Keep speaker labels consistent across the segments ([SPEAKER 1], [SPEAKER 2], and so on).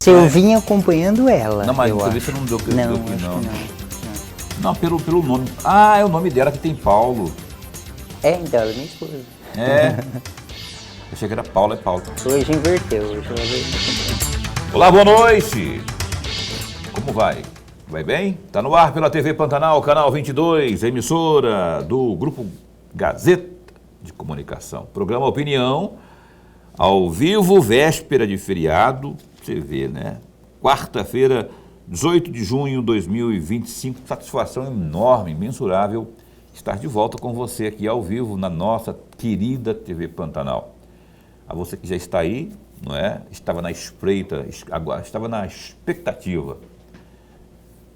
[SPEAKER 1] Se eu vim acompanhando ela.
[SPEAKER 2] Não, mas você não deu não. Não, pelo nome. Ah, é o nome dela que tem Paulo.
[SPEAKER 1] Então, ela é minha esposa.
[SPEAKER 2] Eu achei que era Paulo, é Paulo.
[SPEAKER 1] Hoje inverteu.
[SPEAKER 2] Olá, boa noite. Como vai? Vai bem? Tá no ar pela TV Pantanal, canal 22, emissora do Grupo Gazeta de Comunicação. Programa Opinião, ao vivo, véspera de feriado, você vê, né? Quarta-feira, 18 de junho de 2025, satisfação enorme, imensurável estar de volta com você aqui ao vivo na nossa querida TV Pantanal. A você que já está aí, não é? Estava na espreita, estava na expectativa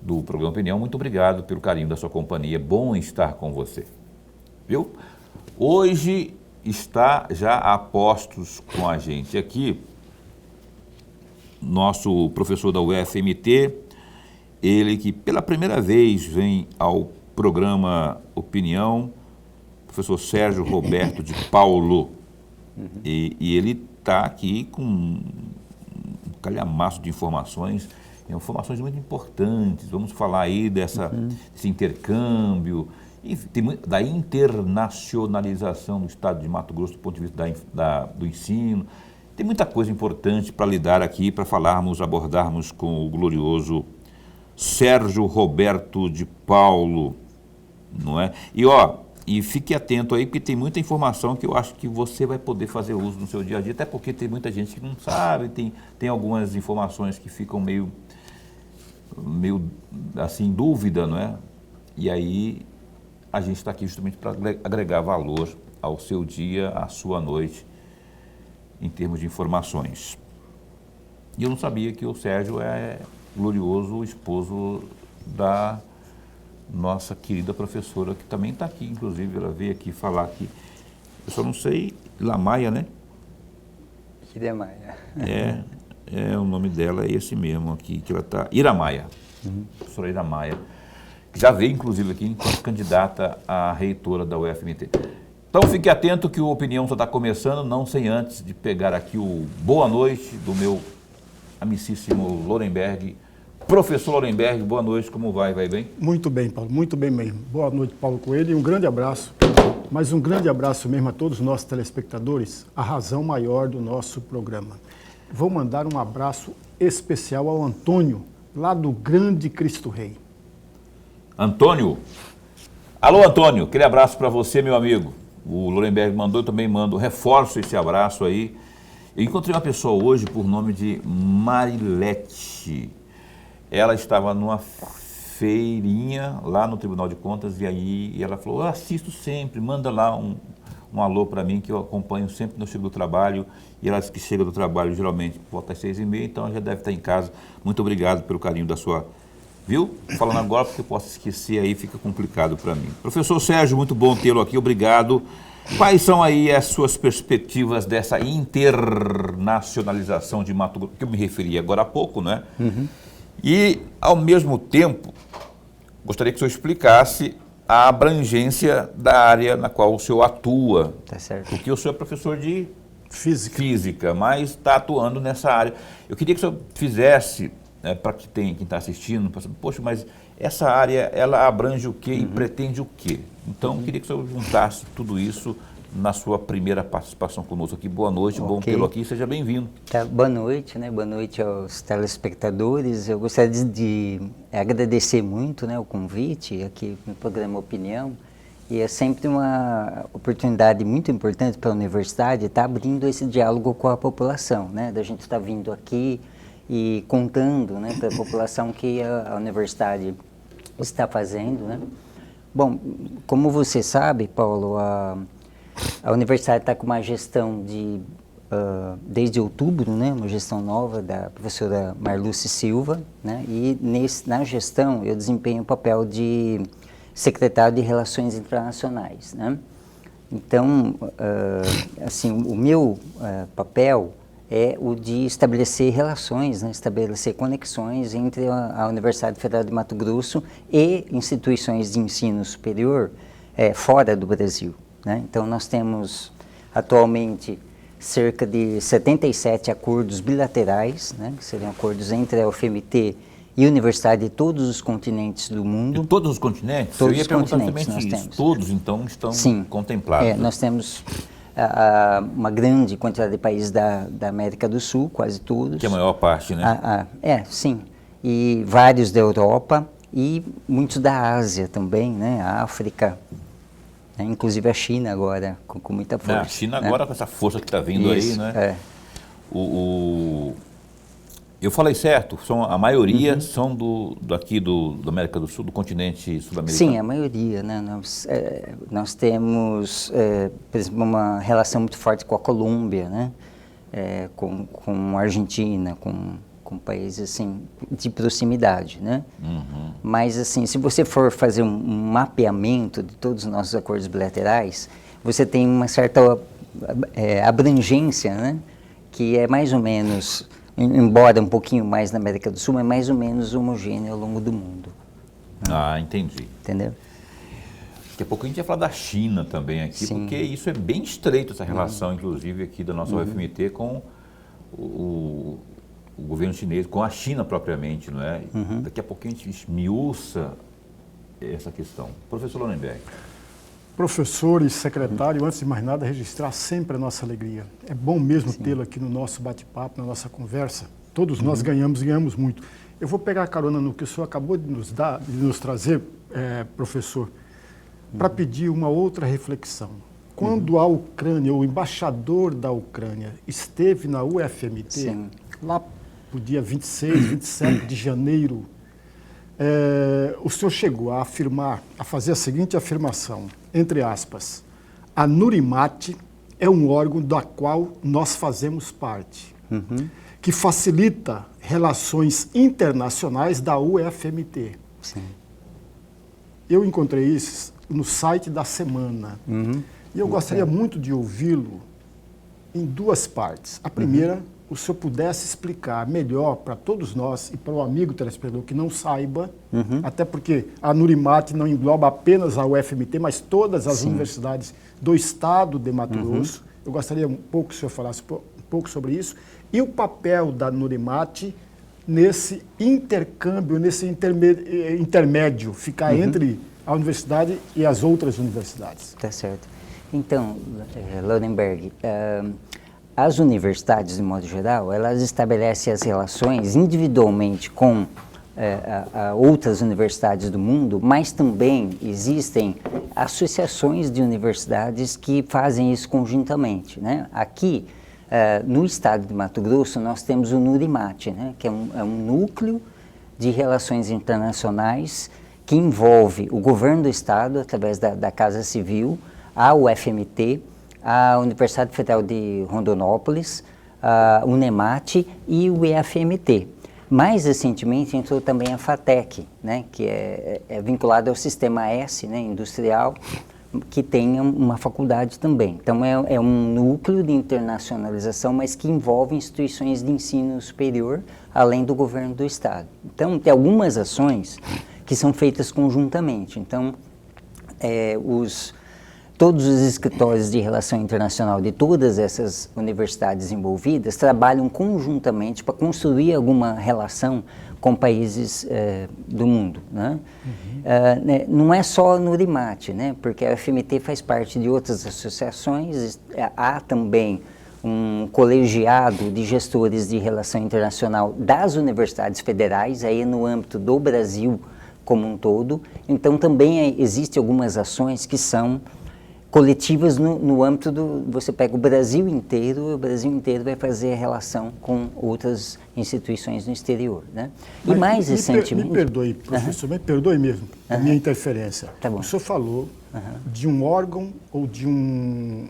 [SPEAKER 2] do programa Opinião, muito obrigado pelo carinho da sua companhia, bom estar com você, viu? Hoje está já a postos com a gente aqui, nosso professor da UFMT, ele que pela primeira vez vem ao programa Opinião, professor Sérgio Roberto de Paulo, e ele está aqui com um calhamaço de informações muito importantes. Vamos falar aí desse intercâmbio, e da internacionalização do estado de Mato Grosso do ponto de vista do ensino. Tem muita coisa importante para lidar aqui, para abordarmos com o glorioso Sérgio Roberto de Paulo, não é? E fique atento aí, porque tem muita informação que eu acho que você vai poder fazer uso no seu dia a dia, até porque tem muita gente que não sabe, tem algumas informações que ficam meio assim, em dúvida, não é? E aí a gente está aqui justamente para agregar valor ao seu dia, à sua noite, em termos de informações. E eu não sabia que o Sérgio é glorioso esposo da nossa querida professora, que também está aqui, inclusive, ela veio aqui falar aqui. Eu só não sei, Lamaia, né?
[SPEAKER 1] Iramaia.
[SPEAKER 2] O nome dela é esse mesmo aqui, que ela está... Iramaia, professora Iramaia, que já veio, inclusive, aqui enquanto candidata a reitora da UFMT. Então, fique atento que o Opinião só está começando, não sem antes de pegar aqui o boa noite do meu amicíssimo Lorenberg. Professor Lorenberg, boa noite, como vai? Vai bem?
[SPEAKER 3] Muito bem, Paulo, muito bem mesmo. Boa noite, Paulo Coelho, e um grande abraço, mas um grande abraço mesmo a todos os nossos telespectadores, a razão maior do nosso programa. Vou mandar um abraço especial ao Antônio, lá do Grande Cristo Rei.
[SPEAKER 2] Antônio? Alô, Antônio, aquele abraço para você, meu amigo. O Lorenberg mandou, eu também mando, reforço esse abraço aí. Eu encontrei uma pessoa hoje por nome de Marilete. Ela estava numa feirinha lá no Tribunal de Contas e ela falou, eu assisto sempre, manda lá um alô para mim que eu acompanho sempre no chego do trabalho. E ela disse que chega do trabalho geralmente volta às 6h30, então já deve estar em casa. Muito obrigado pelo carinho da sua... Viu? Falando agora porque eu posso esquecer aí, fica complicado para mim. Professor Sérgio, muito bom tê-lo aqui, obrigado. Quais são aí as suas perspectivas dessa internacionalização de Mato Grosso, que eu me referi agora há pouco, né? E, ao mesmo tempo, gostaria que o senhor explicasse a abrangência da área na qual o senhor atua.
[SPEAKER 1] Tá certo.
[SPEAKER 2] Porque o senhor é professor de
[SPEAKER 3] Física,
[SPEAKER 2] mas está atuando nessa área. Eu queria que o senhor fizesse, para quem está assistindo, poxa, mas essa área, ela abrange o quê e pretende o quê? Então, eu queria que o senhor juntasse tudo isso na sua primeira participação conosco aqui. Boa noite, bom tê-lo aqui, seja bem-vindo.
[SPEAKER 1] Tá, boa noite, né? Boa noite aos telespectadores. Eu gostaria de agradecer muito, né, o convite aqui no programa Opinião. E é sempre uma oportunidade muito importante para a universidade estar abrindo esse diálogo com a população, né? Da gente estar vindo aqui e contando, né, para a população que a universidade está fazendo, né? Bom, como você sabe, Paulo, a universidade está com uma gestão desde outubro, né, uma gestão nova da professora Marluce Silva, né, e na gestão eu desempenho o papel de secretário de Relações Internacionais, né. Então, assim, o meu papel é o de estabelecer relações, né, estabelecer conexões entre a Universidade Federal de Mato Grosso e instituições de ensino superior fora do Brasil, né? Então, nós temos atualmente cerca de 77 acordos bilaterais, né, que seriam acordos entre a UFMT e a universidade de todos os continentes do mundo.
[SPEAKER 2] De todos os continentes?
[SPEAKER 1] Todos
[SPEAKER 2] Eu ia
[SPEAKER 1] os
[SPEAKER 2] perguntar
[SPEAKER 1] continentes
[SPEAKER 2] também
[SPEAKER 1] nós
[SPEAKER 2] isso.
[SPEAKER 1] temos.
[SPEAKER 2] Todos, então, estão
[SPEAKER 1] Sim.
[SPEAKER 2] contemplados.
[SPEAKER 1] Nós temos uma grande quantidade de países da América do Sul, quase todos.
[SPEAKER 2] Que é a maior parte, né?
[SPEAKER 1] Sim. E vários da Europa e muitos da Ásia também, né? A África, né? Inclusive a China agora, com muita força.
[SPEAKER 2] A China
[SPEAKER 1] né?
[SPEAKER 2] agora com essa força que está vindo
[SPEAKER 1] Isso,
[SPEAKER 2] aí, né? Eu falei certo, a maioria são daqui da América do Sul, do continente sul-americano?
[SPEAKER 1] Sim, a maioria, né? Nós temos, por exemplo, uma relação muito forte com a Colômbia, né? Com a Argentina, com países assim, de proximidade, né? Mas assim, se você for fazer um mapeamento de todos os nossos acordos bilaterais, você tem uma certa abrangência, né? Que é mais ou menos, embora um pouquinho mais na América do Sul, é mais ou menos homogêneo ao longo do mundo.
[SPEAKER 2] Ah, entendi.
[SPEAKER 1] Entendeu?
[SPEAKER 2] Daqui a pouco a gente vai falar da China também aqui,
[SPEAKER 1] Sim.
[SPEAKER 2] porque isso é bem estreito, essa relação, inclusive, aqui da nossa UFMT com o governo chinês, com a China propriamente, não é? Daqui a pouco a gente esmiuça essa questão. Professor Lorenberg.
[SPEAKER 3] Professor e secretário, antes de mais nada, registrar sempre a nossa alegria. É bom mesmo tê-lo aqui no nosso bate-papo, na nossa conversa. Todos nós ganhamos muito. Eu vou pegar a carona no que o senhor acabou de nos trazer, professor, para pedir uma outra reflexão. Quando a Ucrânia, o embaixador da Ucrânia, esteve na UFMT,
[SPEAKER 1] Sim.
[SPEAKER 3] lá no dia 26, 27 de janeiro, o senhor chegou a afirmar, a fazer a seguinte afirmação, entre aspas, a Nurimat é um órgão da qual nós fazemos parte, que facilita relações internacionais da UFMT.
[SPEAKER 1] Sim.
[SPEAKER 3] Eu encontrei isso no site da semana. E eu gostaria muito de ouvi-lo em duas partes. A primeira, o senhor pudesse explicar melhor para todos nós e para o amigo telespectador que não saiba, até porque a Nurimat não engloba apenas a UFMT, mas todas as universidades do estado de Mato Grosso. Eu gostaria um pouco que o senhor falasse um pouco sobre isso. E o papel da Nurimat nesse intercâmbio, nesse intermédio, ficar entre a universidade e as outras universidades.
[SPEAKER 1] Tá certo. Então, Lorenberg, as universidades, de modo geral, elas estabelecem as relações individualmente com outras universidades do mundo, mas também existem associações de universidades que fazem isso conjuntamente, né? Aqui, no estado de Mato Grosso, nós temos o Nurimat, né? Que é um núcleo de relações internacionais que envolve o governo do estado, através da Casa Civil, a UFMT, a Universidade Federal de Rondonópolis, a Unemat e o IFMT. Mais recentemente entrou também a FATEC, né, que é vinculada ao Sistema S, né, industrial, que tem uma faculdade também. Então é um núcleo de internacionalização, mas que envolve instituições de ensino superior, além do governo do estado. Então tem algumas ações que são feitas conjuntamente. Então todos os escritórios de relação internacional de todas essas universidades envolvidas trabalham conjuntamente para construir alguma relação com países do mundo, né? Não é só no Nurimat, né? Porque a UFMT faz parte de outras associações, há também um colegiado de gestores de relação internacional das universidades federais, aí no âmbito do Brasil como um todo. Então também existem algumas ações que são coletivas no âmbito você pega o Brasil inteiro vai fazer a relação com outras instituições no exterior, né? E mais recentemente...
[SPEAKER 3] Me perdoe, professor, me perdoe mesmo a minha interferência.
[SPEAKER 1] Tá bom.
[SPEAKER 3] O senhor falou de um órgão ou de um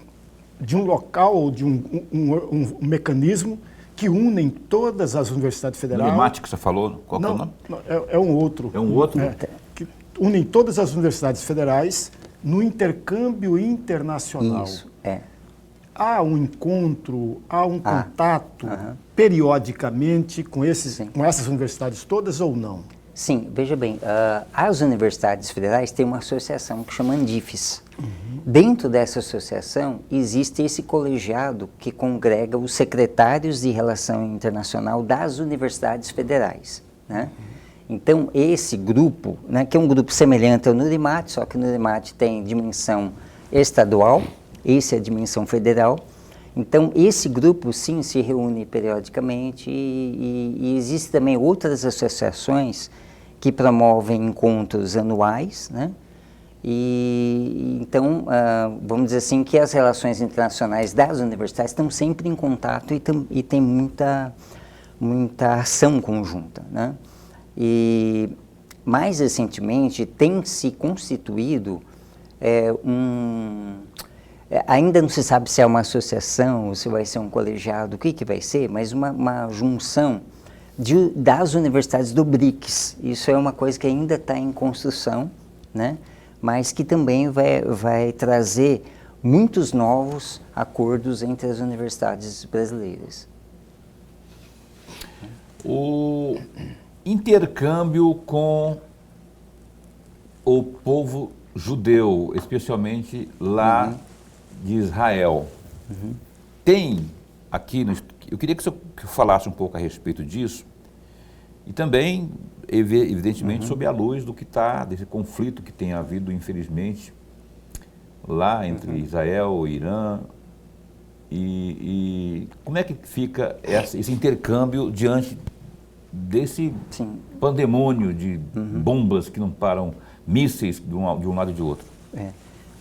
[SPEAKER 3] local ou de um mecanismo que unem todas as universidades federais.
[SPEAKER 2] Nurimat que você falou, qual que é o nome?
[SPEAKER 3] Não, é um outro.
[SPEAKER 2] É um outro?
[SPEAKER 3] Que unem todas as universidades federais no intercâmbio internacional.
[SPEAKER 1] Isso,
[SPEAKER 3] Há um encontro, há um contato periodicamente com essas universidades todas ou não?
[SPEAKER 1] Sim, veja bem, as universidades federais têm uma associação que chama Andifes. Dentro dessa associação existe esse colegiado que congrega os secretários de Relação Internacional das universidades federais, né? Então esse grupo, né, que é um grupo semelhante ao NURIMAT, só que o NURIMAT tem dimensão estadual, esse é a dimensão federal. Então, esse grupo, sim, se reúne periodicamente e existe também outras associações que promovem encontros anuais, né? Então, vamos dizer assim, que as relações internacionais das universidades estão sempre em contato e tem muita ação conjunta, né? E, mais recentemente, tem se constituído ainda não se sabe se é uma associação ou se vai ser um colegiado, o que vai ser, mas uma junção das universidades do BRICS. Isso é uma coisa que ainda está em construção, né? Mas que também vai trazer muitos novos acordos entre as universidades brasileiras.
[SPEAKER 2] O intercâmbio com o povo judeu, especialmente lá de Israel. Tem aqui, eu queria que você falasse um pouco a respeito disso e também, evidentemente, sob a luz do que está, desse conflito que tem havido, infelizmente, lá entre Israel e Irã. E como é que fica esse intercâmbio diante desse pandemônio de bombas que não param, mísseis de um lado e de outro?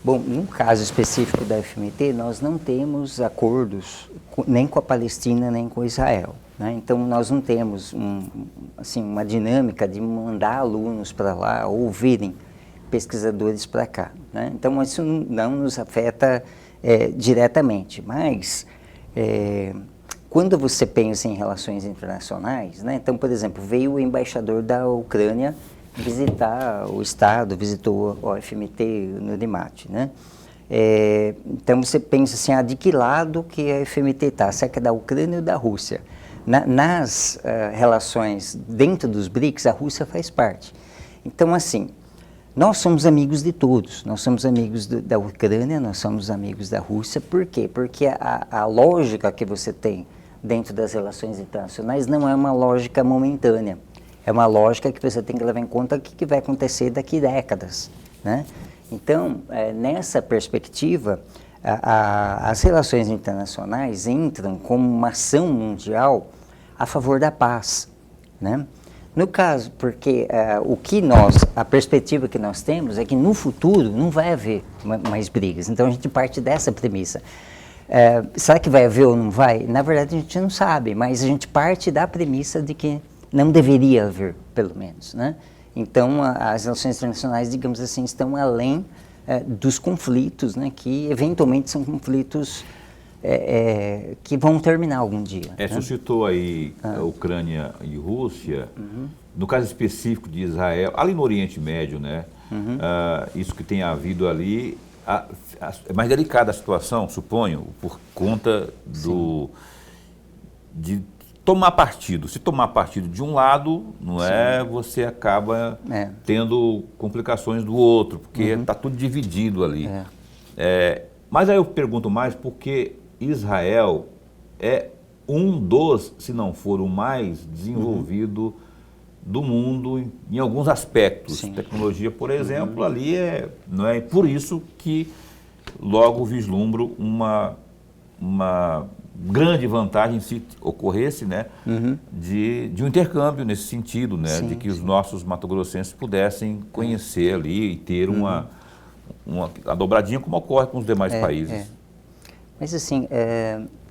[SPEAKER 1] Bom, no caso específico da FMT, nós não temos acordos nem com a Palestina, nem com Israel, né? Então, nós não temos uma dinâmica de mandar alunos para lá ou virem pesquisadores para cá, né? Então, isso não nos afeta diretamente, mas quando você pensa em relações internacionais, né? Então, por exemplo, veio o embaixador da Ucrânia visitar o Estado, visitou o FMT no NURIMAT, né? Então você pensa assim, de que lado que a FMT está? Será que é da Ucrânia ou da Rússia? Nas relações dentro dos BRICS, a Rússia faz parte. Então, assim, nós somos amigos de todos, nós somos amigos da Ucrânia, nós somos amigos da Rússia. Por quê? Porque a lógica que você tem dentro das relações internacionais não é uma lógica momentânea. É uma lógica que você tem que levar em conta o que vai acontecer daqui a décadas, né? Então, nessa perspectiva, as relações internacionais entram como uma ação mundial a favor da paz, né? No caso, porque a perspectiva que nós temos é que no futuro não vai haver mais brigas. Então, a gente parte dessa premissa. Será que vai haver ou não vai? Na verdade, a gente não sabe, mas a gente parte da premissa de que não deveria haver, pelo menos, né? Então, as relações internacionais, digamos assim, estão além dos conflitos, né? Que eventualmente são conflitos que vão terminar algum dia.
[SPEAKER 2] Você citou aí a Ucrânia e Rússia, no caso específico de Israel, ali no Oriente Médio, né? Isso que tem havido ali, é mais delicada a situação, suponho, por conta de tomar partido. Se tomar partido de um lado, você acaba tendo complicações do outro, porque está tudo dividido ali. Mas aí eu pergunto mais porque Israel é um dos, se não for o mais desenvolvido do mundo em alguns aspectos. Tecnologia, por exemplo, ali não é por isso que logo vislumbro uma grande vantagem se ocorresse, né, de um intercâmbio nesse sentido, né, de que os nossos matogrossenses pudessem conhecer ali e ter uma dobradinha como ocorre com os demais países.
[SPEAKER 1] Mas assim,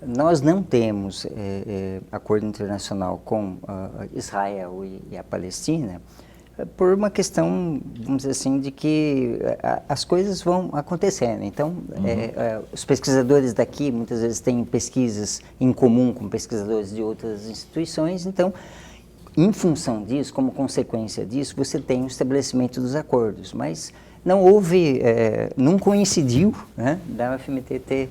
[SPEAKER 1] nós não temos acordo internacional com Israel e a Palestina por uma questão, vamos dizer assim, de que as coisas vão acontecendo. Então, os pesquisadores daqui muitas vezes têm pesquisas em comum com pesquisadores de outras instituições. Então, em função disso, como consequência disso, você tem o estabelecimento dos acordos. Mas não houve, não coincidiu, né, da UFMT ter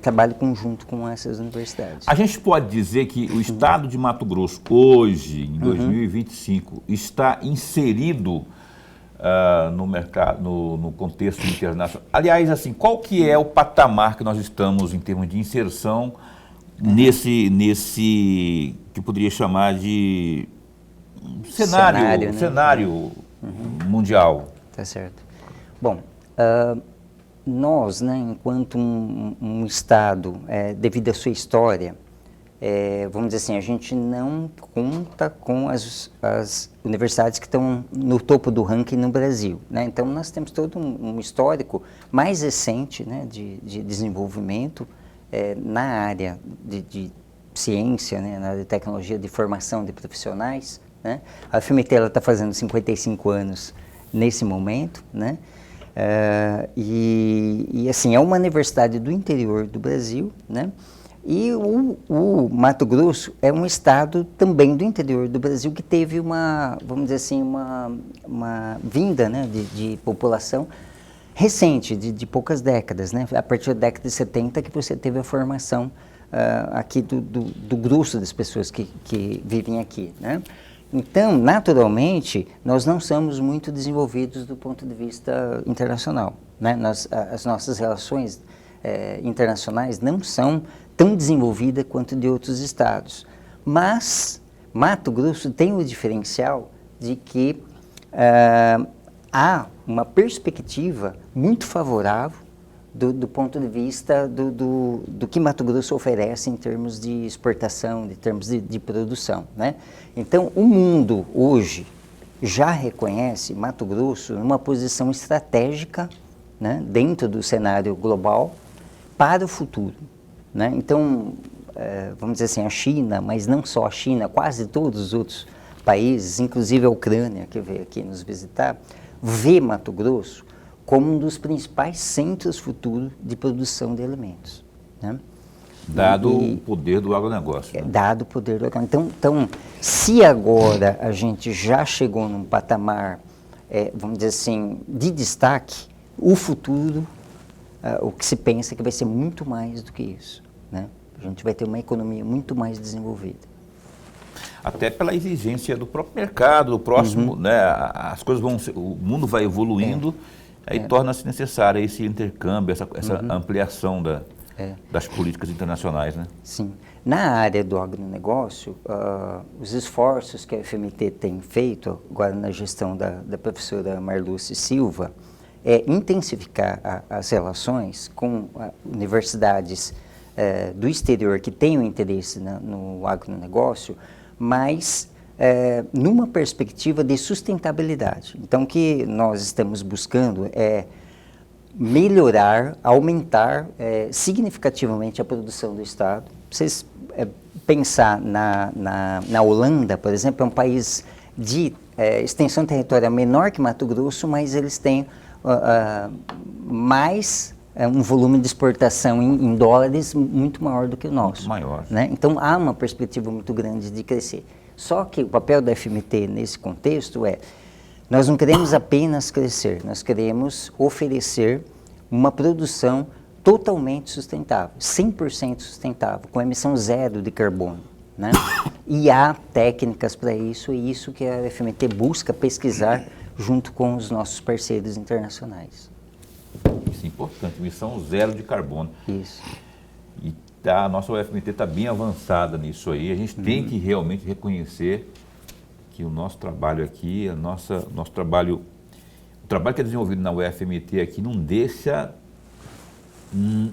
[SPEAKER 1] trabalho conjunto com essas universidades.
[SPEAKER 2] A gente pode dizer que o estado de Mato Grosso, hoje, em 2025, está inserido no mercado, no contexto internacional. Aliás, assim, qual que é o patamar que nós estamos em termos de inserção nesse que poderia chamar de cenário mundial?
[SPEAKER 1] Tá certo. Bom, nós, né, enquanto um Estado, devido à sua história, vamos dizer assim, a gente não conta com as universidades que estão no topo do ranking no Brasil, né? Então, nós temos todo um histórico mais recente, né, de desenvolvimento na área de ciência, né, na área de tecnologia, de formação de profissionais, né? A UFMT está fazendo 55 anos nesse momento, né? E assim, é uma universidade do interior do Brasil, né? E o Mato Grosso é um estado também do interior do Brasil que teve vamos dizer assim, uma vinda, né, de população recente, de poucas décadas, né? A partir da década de 70 que você teve a formação aqui do grosso das pessoas que vivem aqui, né? Então, naturalmente, nós não somos muito desenvolvidos do ponto de vista internacional, né? As nossas relações internacionais não são tão desenvolvidas quanto de outros estados. Mas Mato Grosso tem o diferencial de que há uma perspectiva muito favorável do ponto de vista do que Mato Grosso oferece em termos de exportação, em termos de produção, né? Então, o mundo hoje já reconhece Mato Grosso numa posição estratégica, né, dentro do cenário global para o futuro, né? Então, vamos dizer assim, a China, mas não só a China, quase todos os outros países, inclusive a Ucrânia, que veio aqui nos visitar, vê Mato Grosso como um dos principais centros futuros de produção de alimentos, né?
[SPEAKER 2] Dado o poder do agronegócio. Né?
[SPEAKER 1] Dado o poder do agronegócio. Então, se agora a gente já chegou num patamar, vamos dizer assim, de destaque, o futuro, o que se pensa é que vai ser muito mais do que isso, né? A gente vai ter uma economia muito mais desenvolvida.
[SPEAKER 2] Até pela exigência do próprio mercado, do próximo, né? As coisas o mundo vai evoluindo, aí torna-se necessário esse intercâmbio, essa ampliação das políticas internacionais, né?
[SPEAKER 1] Sim. Na área do agronegócio, os esforços que a UFMT tem feito, agora na gestão da professora Marluce Silva, é intensificar as relações com universidades do exterior que tenham interesse no agronegócio, mas numa perspectiva de sustentabilidade. Então, o que nós estamos buscando é melhorar, aumentar significativamente a produção do Estado. Vocês pensar na Holanda, por exemplo, é um país de extensão territorial menor que Mato Grosso, mas eles têm mais um volume de exportação em dólares muito maior do que o nosso.
[SPEAKER 2] Muito maior.
[SPEAKER 1] Né? Então, há uma perspectiva muito grande de crescer. Só que o papel da FMT nesse contexto nós não queremos apenas crescer, nós queremos oferecer uma produção totalmente sustentável, 100% sustentável, com emissão zero de carbono, né? E há técnicas para isso, e isso que a FMT busca pesquisar junto com os nossos parceiros internacionais.
[SPEAKER 2] Isso é importante, emissão zero de carbono.
[SPEAKER 1] Isso.
[SPEAKER 2] E a nossa UFMT está bem avançada nisso aí. A gente tem que realmente reconhecer que o nosso trabalho aqui, o trabalho que é desenvolvido na UFMT aqui não deixa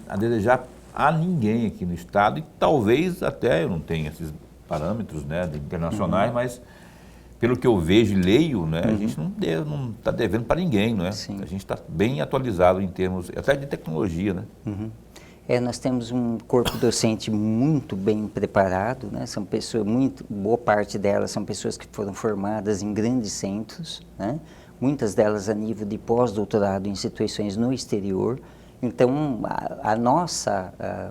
[SPEAKER 2] a desejar a ninguém aqui no estado, e talvez até eu não tenha esses parâmetros, né, internacionais, mas pelo que eu vejo e leio, né, a gente não está devendo para ninguém, não é?
[SPEAKER 1] Sim.
[SPEAKER 2] A gente está bem atualizado em termos até de tecnologia, né?
[SPEAKER 1] Nós temos um corpo docente muito bem preparado, né? São pessoas, boa parte delas são pessoas que foram formadas em grandes centros, né? Muitas delas a nível de pós-doutorado em instituições no exterior. Então,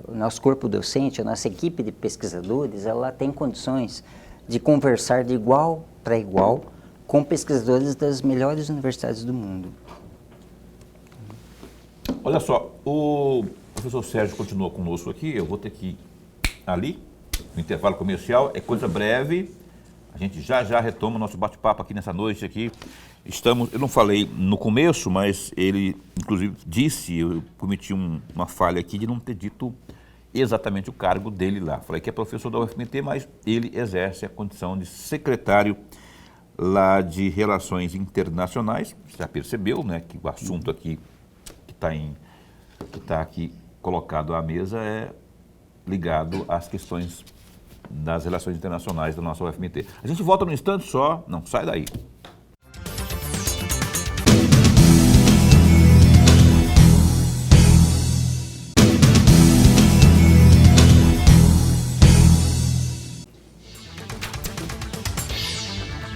[SPEAKER 1] o nosso corpo docente, a nossa equipe de pesquisadores, ela tem condições de conversar de igual para igual com pesquisadores das melhores universidades do mundo.
[SPEAKER 2] Olha só, professor Sérgio continua conosco aqui, eu vou ter que ir ali, no intervalo comercial, é coisa breve, a gente já retoma o nosso bate-papo aqui nessa noite aqui. Eu não falei no começo, mas ele inclusive disse, eu cometi uma falha aqui de não ter dito exatamente o cargo dele lá. Falei que é professor da UFMT, mas ele exerce a condição de secretário lá de Relações Internacionais. Você já percebeu, né, que o assunto aqui que está aqui colocado à mesa é ligado às questões das relações internacionais da nossa UFMT. A gente volta num instante só, não sai daí.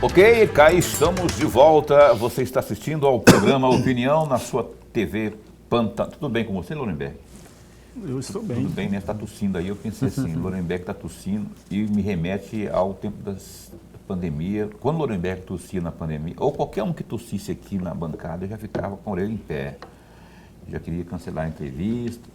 [SPEAKER 2] Ok, cá estamos de volta. Você está assistindo ao programa Opinião na sua TV Pantano. Tudo bem com você, Lorenberg?
[SPEAKER 3] Eu estou bem.
[SPEAKER 2] Tudo bem, né? Está tossindo aí. Eu pensei assim, Lorenberg está tossindo e me remete ao tempo da pandemia. Quando Lorenberg tossia na pandemia, ou qualquer um que tossisse aqui na bancada, eu já ficava com a orelha em pé. Já queria cancelar a entrevista.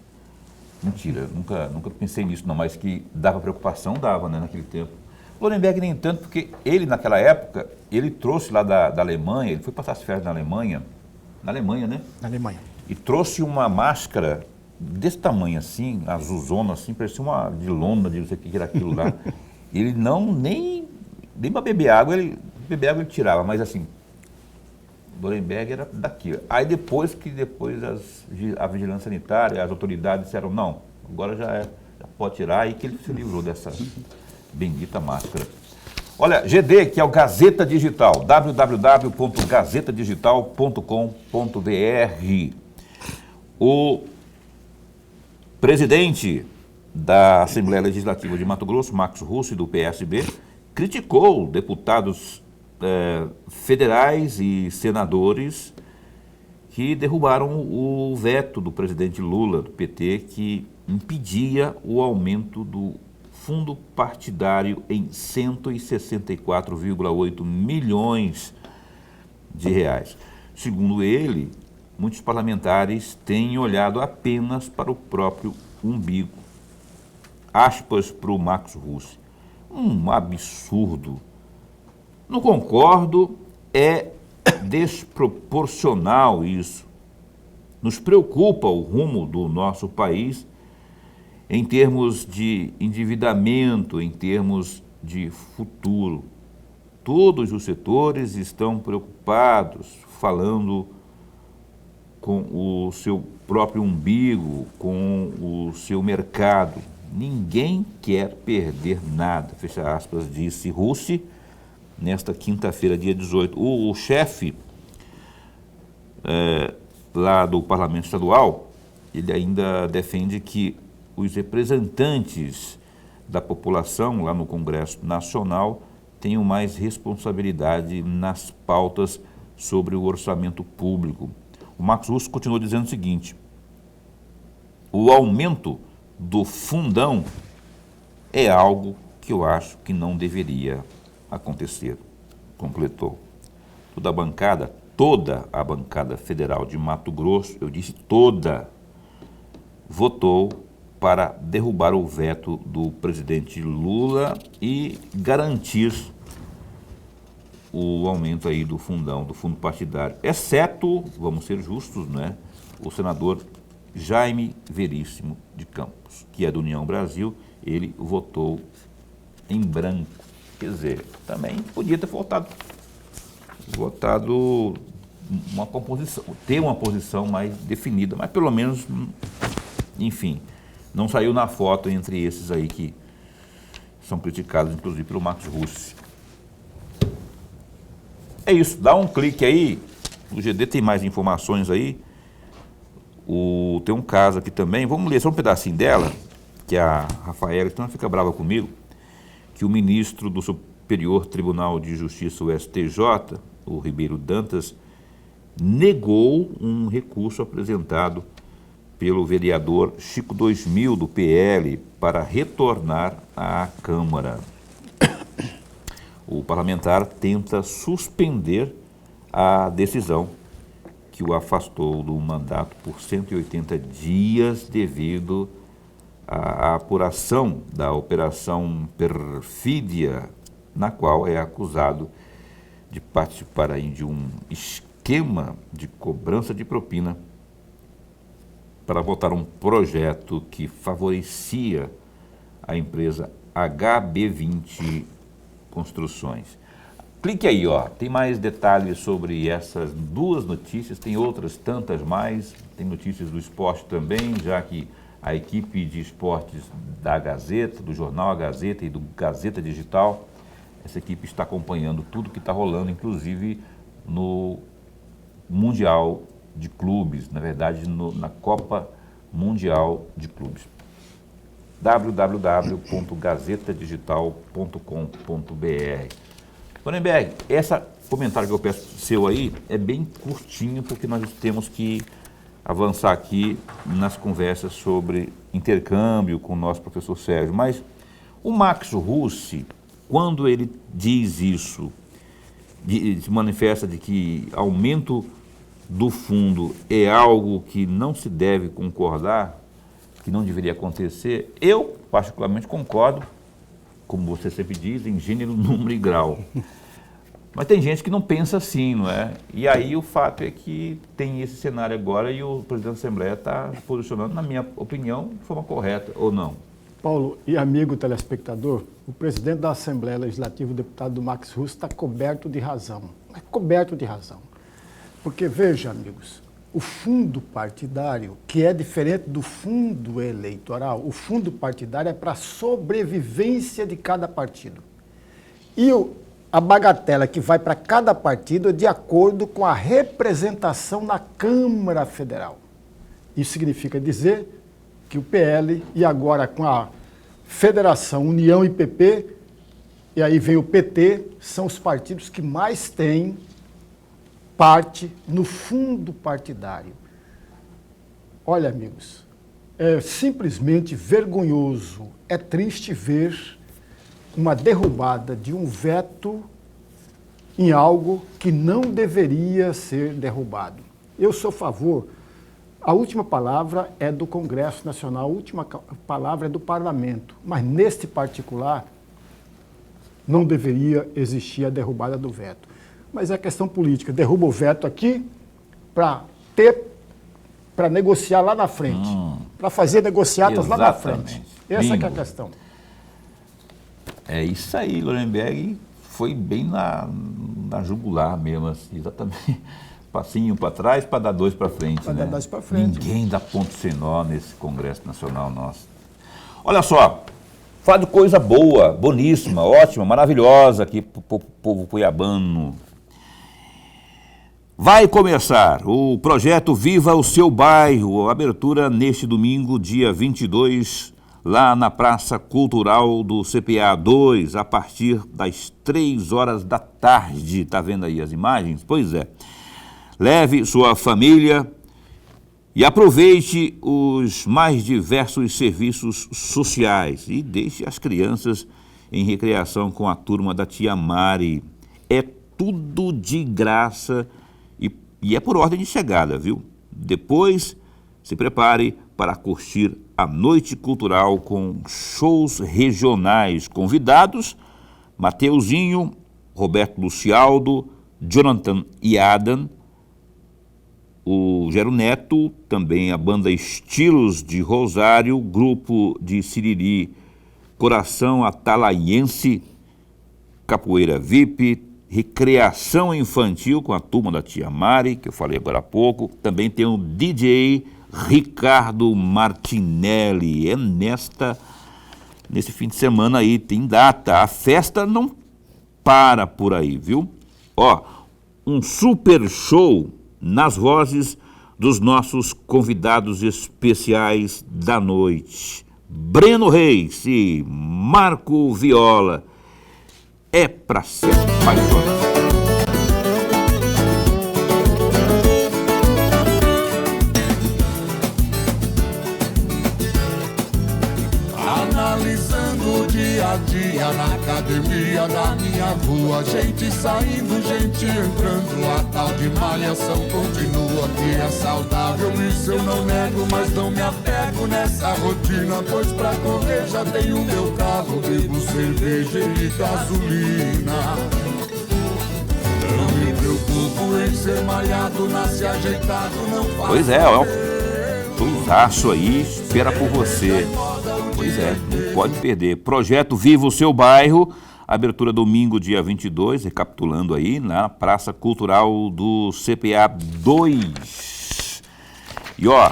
[SPEAKER 2] Mentira, nunca pensei nisso, não, mas que dava preocupação, dava, né, naquele tempo. Lorenberg nem tanto, porque ele, naquela época, ele trouxe lá da Alemanha, ele foi passar as férias na Alemanha, né?
[SPEAKER 3] Na Alemanha.
[SPEAKER 2] E trouxe uma máscara desse tamanho assim, azulzona assim, parecia uma de lona, de não sei o que era aquilo lá. Ele nem para beber água ele tirava, mas assim, Lorenberg era daqui. Aí depois a vigilância sanitária, as autoridades disseram, não, agora já pode tirar, aí que ele se livrou dessa bendita máscara. Olha, GD, que é o Gazeta Digital, www.gazetadigital.com.br. O presidente da Assembleia Legislativa de Mato Grosso, Marcos Russo, do PSB, criticou deputados federais e senadores que derrubaram o veto do presidente Lula, do PT, que impedia o aumento do fundo partidário em 164,8 milhões de reais. Segundo ele, muitos parlamentares têm olhado apenas para o próprio umbigo. Aspas para o Marcos Russo. Um absurdo. Não concordo, é desproporcional isso. Nos preocupa o rumo do nosso país em termos de endividamento, em termos de futuro. Todos os setores estão preocupados, falando com o seu próprio umbigo, com o seu mercado. Ninguém quer perder nada, fecha aspas, disse Russi, nesta quinta-feira, dia 18. O chefe lá do Parlamento Estadual, ele ainda defende que os representantes da população lá no Congresso Nacional tenham mais responsabilidade nas pautas sobre o orçamento público. O Marcos Russo continuou dizendo o seguinte: o aumento do fundão é algo que eu acho que não deveria acontecer, completou. Toda a bancada federal de Mato Grosso, eu disse toda, votou para derrubar o veto do presidente Lula e garantir o aumento aí do fundão, do fundo partidário, exceto, vamos ser justos, né, o senador Jaime Veríssimo de Campos, que é do União Brasil, ele votou em branco. Quer dizer, também podia ter votado uma composição, ter uma posição mais definida, mas pelo menos, enfim, não saiu na foto entre esses aí que são criticados, inclusive, pelo Marcos Russo. É isso, dá um clique aí, o GD tem mais informações aí, tem um caso aqui também, vamos ler só um pedacinho dela, que a Rafaela, então fica brava comigo, que o ministro do Superior Tribunal de Justiça, o STJ, o Ribeiro Dantas, negou um recurso apresentado pelo vereador Chico 2000 do PL para retornar à Câmara. O parlamentar tenta suspender a decisão que o afastou do mandato por 180 dias devido à apuração da Operação Perfídia, na qual é acusado de participar aí de um esquema de cobrança de propina para votar um projeto que favorecia a empresa HB20 Construções. Clique aí, ó. Tem mais detalhes sobre essas duas notícias, tem outras tantas mais, tem notícias do esporte também, já que a equipe de esportes da Gazeta, do jornal A Gazeta e do Gazeta Digital, essa equipe está acompanhando tudo que está rolando, inclusive no Mundial de Clubes, na verdade na Copa Mundial de Clubes. www.gazetadigital.com.br. Lorenberg, esse comentário que eu peço seu aí é bem curtinho, porque nós temos que avançar aqui nas conversas sobre intercâmbio com o nosso professor Sérgio. Mas o Max Russi, quando ele diz isso, se manifesta de que aumento do fundo é algo que não se deve concordar, que não deveria acontecer, eu particularmente concordo, como você sempre diz, em gênero, número e grau. Mas tem gente que não pensa assim, não é? E aí o fato é que tem esse cenário agora e o presidente da Assembleia está posicionando, na minha opinião, de forma correta, ou não?
[SPEAKER 3] Paulo e amigo telespectador, o presidente da Assembleia Legislativa, o deputado Max Russi, está coberto de razão. É coberto de razão. Porque, veja, amigos, o fundo partidário, que é diferente do fundo eleitoral, o fundo partidário é para a sobrevivência de cada partido. E a bagatela que vai para cada partido é de acordo com a representação na Câmara Federal. Isso significa dizer que o PL, e agora com a Federação, União e PP, e aí vem o PT, são os partidos que mais têm parte no fundo partidário. Olha, amigos, é simplesmente vergonhoso, é triste ver uma derrubada de um veto em algo que não deveria ser derrubado. Eu sou a favor, a última palavra é do Congresso Nacional, a última palavra é do Parlamento, mas neste particular não deveria existir a derrubada do veto. Mas é questão política, derruba o veto aqui para negociar lá na frente, para fazer negociatas lá na frente. Essa que é a questão.
[SPEAKER 2] É isso aí, Lorenberg foi bem na jugular mesmo, assim, exatamente. Passinho para trás para dar dois para frente,
[SPEAKER 3] para
[SPEAKER 2] né?
[SPEAKER 3] dar dois para frente.
[SPEAKER 2] Ninguém dá ponto sem nó nesse Congresso Nacional nosso. Olha só, fala de coisa boa, boníssima, ótima, maravilhosa aqui para o povo cuiabano. Vai começar o projeto Viva o Seu Bairro, abertura neste domingo, dia 22, lá na Praça Cultural do CPA 2, a partir das 3 horas da tarde. Está vendo aí as imagens? Pois é. Leve sua família e aproveite os mais diversos serviços sociais e deixe as crianças em recreação com a turma da Tia Mari. É tudo de graça e é por ordem de chegada, viu? Depois, se prepare para curtir a noite cultural com shows regionais. Convidados, Mateuzinho, Roberto Lucialdo, Jonathan e Adam, o Gero Neto, também a banda Estilos de Rosário, grupo de Siriri, Coração Atalaiense, Capoeira VIP, recreação infantil com a turma da Tia Mari, que eu falei agora há pouco. Também tem o DJ Ricardo Martinelli. É nesse fim de semana aí, tem data. A festa não para por aí, viu? Ó, um super show nas vozes dos nossos convidados especiais da noite. Breno Reis e Marco Viola. É pra se apaixonar.
[SPEAKER 4] Analisando o dia a dia na academia da minha rua. Gente saindo, gente entrando, a tal de malhação continua. Que é saudável, isso eu não nego, mas não me apego nessa rotina. Pois pra correr já tenho meu carro, bebo cerveja e gasolina. Não me preocupo em ser malhado, nasce ajeitado, não faço.
[SPEAKER 2] Pois é, ó, tuzaço aí, espera por você. Pois é, não pode perder. Projeto Viva o Seu Bairro, abertura domingo, dia 22, recapitulando aí, na Praça Cultural do CPA 2. E ó,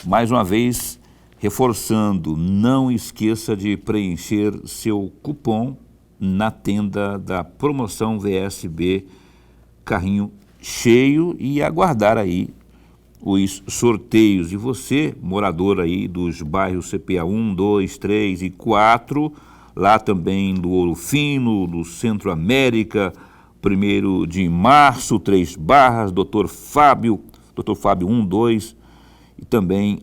[SPEAKER 2] mais uma vez, reforçando, não esqueça de preencher seu cupom na tenda da promoção VSB Carrinho Cheio e aguardar aí os sorteios. E você, morador aí dos bairros CPA 1, 2, 3 e 4, lá também do Ouro Fino, do Centro América, 1º de Março, 3 Barras, Dr. Fábio 1, 2 e também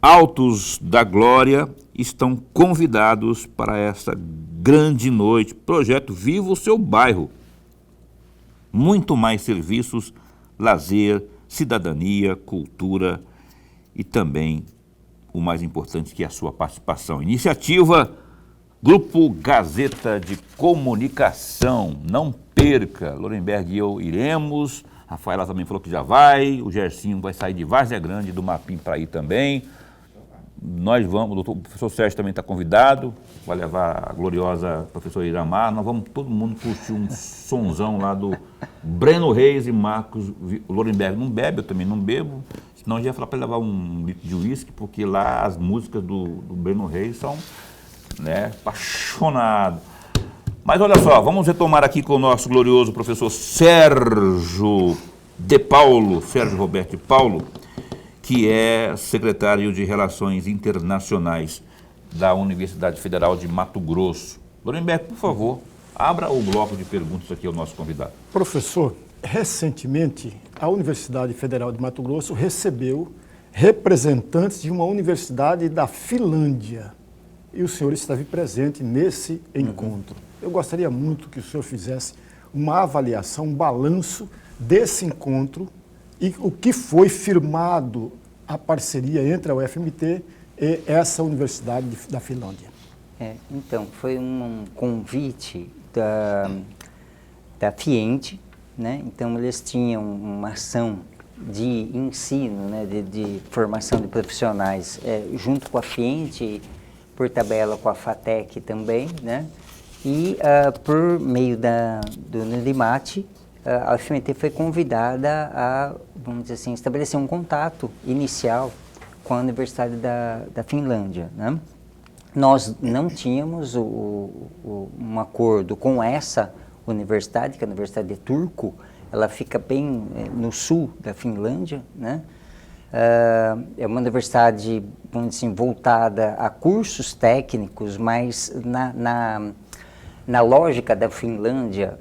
[SPEAKER 2] Altos da Glória, estão convidados para essa grande noite. Projeto Viva o Seu Bairro. Muito mais serviços, lazer, cidadania, cultura e também o mais importante, que é a sua participação. Iniciativa Grupo Gazeta de Comunicação. Não perca, Lorenberg e eu iremos. Rafaela também falou que já vai. O Gersinho vai sair de Várzea Grande, do Mapim, para ir também. Nós vamos, o professor Sérgio também está convidado, vai levar a gloriosa professora Iramar. Nós vamos todo mundo curtir um sonzão lá do Breno Reis e Marcos Lorenberg. Não bebe, eu também não bebo, senão eu já ia falar para ele levar um litro de uísque, porque lá as músicas do Breno Reis são, né, apaixonado. Mas olha só, vamos retomar aqui com o nosso glorioso professor Sérgio Roberto de Paulo, que é secretário de Relações Internacionais da Universidade Federal de Mato Grosso. Lorenberg, por favor, abra o bloco de perguntas aqui ao nosso convidado.
[SPEAKER 3] Professor, recentemente a Universidade Federal de Mato Grosso recebeu representantes de uma universidade da Finlândia e o senhor esteve presente nesse encontro. Eu gostaria muito que o senhor fizesse uma avaliação, um balanço desse encontro e o que foi firmado a parceria entre a UFMT e essa Universidade da Finlândia.
[SPEAKER 1] Então, foi um convite da FIENTE, né? Então eles tinham uma ação de ensino, né? de formação de profissionais junto com a FIENTE, por tabela com a FATEC também, né? E por meio do NUDIMAT, a UFMT foi convidada a, vamos dizer assim, estabelecer um contato inicial com a Universidade da Finlândia, né? Nós não tínhamos um acordo com essa universidade, que é a Universidade de Turku. Ela fica bem no sul da Finlândia, né? É uma universidade, vamos dizer assim, voltada a cursos técnicos, mas na lógica da Finlândia,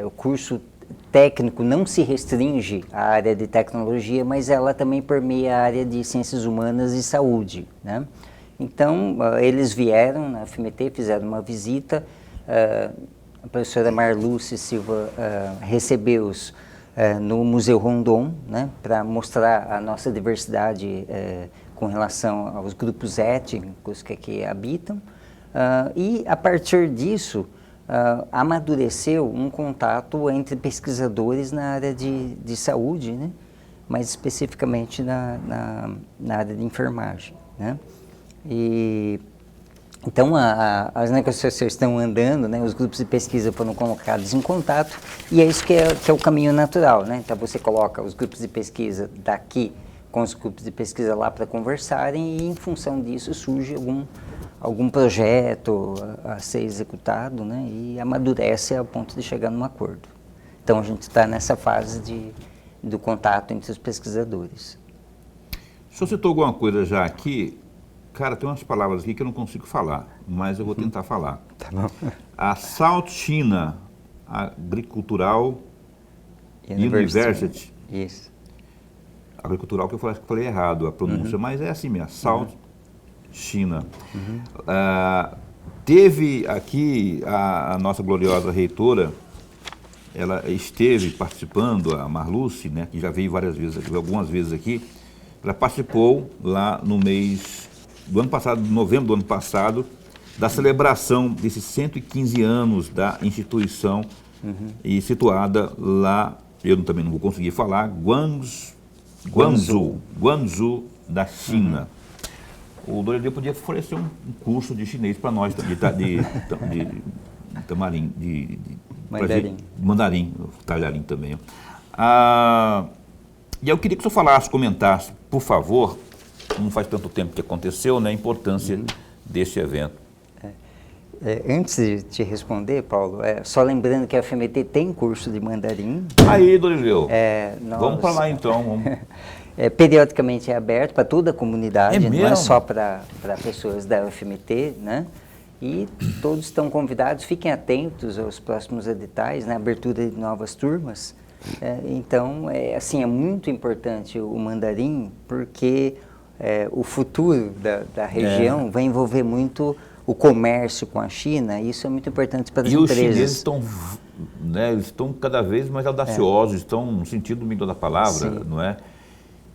[SPEAKER 1] o curso técnico não se restringe à área de tecnologia, mas ela também permeia a área de ciências humanas e saúde, né? Então, eles vieram na FMT, fizeram uma visita, a professora Marluce Silva recebeu-os no Museu Rondon, né, para mostrar a nossa diversidade com relação aos grupos étnicos que aqui habitam, e a partir disso amadureceu um contato entre pesquisadores na área de saúde, né, mais especificamente na área de enfermagem, né. E então as negociações estão andando, né? Os grupos de pesquisa foram colocados em contato e é isso que é o caminho natural, né? Então você coloca os grupos de pesquisa daqui com os grupos de pesquisa lá para conversarem e em função disso surge algum projeto a ser executado, né? E amadurece ao ponto de chegar num acordo. Então a gente está nessa fase do contato entre os pesquisadores.
[SPEAKER 2] O senhor citou alguma coisa já aqui? Cara, tem umas palavras aqui que eu não consigo falar, mas eu vou tentar falar.
[SPEAKER 1] Tá bom.
[SPEAKER 2] A South China Agricultural University.
[SPEAKER 1] Isso.
[SPEAKER 2] Agricultural, que eu falei errado a pronúncia, mas é assim mesmo, South China. Teve aqui a nossa gloriosa reitora, ela esteve participando, a Marluce, né, que já veio várias vezes aqui, algumas vezes aqui, ela participou lá no mês do ano passado, novembro do ano passado, da celebração desses 115 anos da instituição e situada lá, eu também não vou conseguir falar, Guangzhou da China. O Dorelê podia oferecer um curso de chinês para nós, de tamarim, mandarim, talharim também. E eu queria que o senhor falasse, comentasse, por favor, não faz tanto tempo que aconteceu, né, a importância desse evento.
[SPEAKER 1] Antes de te responder, Paulo, só lembrando que a FMT tem curso de mandarim.
[SPEAKER 2] Aí, Doreleu, vamos para lá então. Vamos.
[SPEAKER 1] Periodicamente é aberto para toda a comunidade, não
[SPEAKER 2] mesmo?
[SPEAKER 1] é só para pessoas da UFMT, né? E todos estão convidados, fiquem atentos aos próximos editais, na abertura de novas turmas. Então, assim, é muito importante o mandarim, porque o futuro da região vai envolver muito o comércio com a China, e isso é muito importante para as empresas.
[SPEAKER 2] E os chineses estão, né, eles estão cada vez mais audaciosos, estão no sentido do da palavra,
[SPEAKER 1] Sim.
[SPEAKER 2] não é?